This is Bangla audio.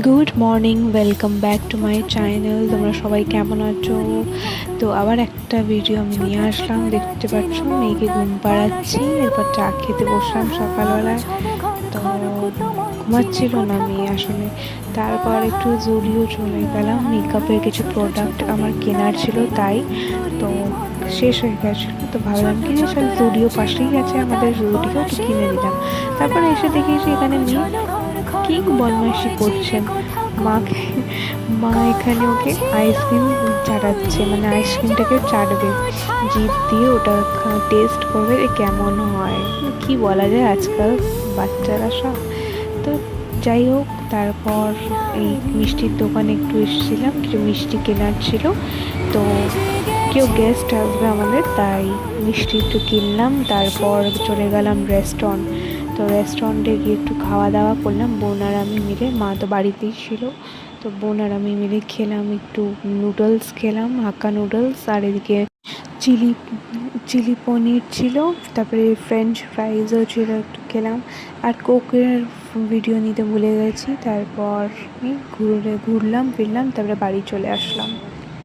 Good morning, welcome back to my channel. তোমরা সবাই কেমন আছো? তো আবার একটা ভিডিও আমি নিয়ে আসলাম। দেখতে পাচ্ছ মেয়েকে ঘুম পাড়াচ্ছি, এরপর চা খেতে বসলাম সকালবেলায়। তো ঘুমাচ্ছিল না মেয়ে আসলে। তারপর একটু জুডিও চলে গেলাম, মেকআপের কিছু প্রোডাক্ট আমার কেনার ছিল তাই। তো শেষ হয়ে গেছিলো, তো ভাবলাম কি যে চল জুডিও পাশেই আছে আমাদের, জুডিও তো কিনে নিলাম। তারপরে এসে দেখি যে এখানে মেয়ে কি বদমাইশি করছেন। মাকে মা এখানে ওকে আইসক্রিম চাটাচ্ছে, মানে আইসক্রিমটাকে চাটবে, জিভ দিয়ে ওটা টেস্ট করবে যে কেমন হয়। কি বলা যায় আজকাল বাচ্চারা সব। তো যাই হোক, তারপর এই মিষ্টির দোকানে একটু এসেছিলাম, কিছু মিষ্টি কেনার ছিল। তো কেউ গেস্ট আসবে আমাদের, তাই মিষ্টি একটু কিনলাম। তারপর চলে গেলাম রেস্টুরেন্ট। তো রেস্টুরেন্টে গিয়ে একটু খাওয়া দাওয়া করলাম বোন আর আমি মিলে। মা তো বাড়িতেই ছিল, তো বোন আর আমি মিলে খেলাম একটু নুডলস, খেলাম হাক্কা নুডলস। আর এদিকে চিলি চিলি পনির ছিল, তারপরে ফ্রেঞ্চ ফ্রাইজও ছিল, একটু খেলাম। আর কোকের ভিডিও নিতে ভুলে গেছি। তারপর ঘুরলাম ফিরলাম, তারপরে বাড়ি চলে আসলাম।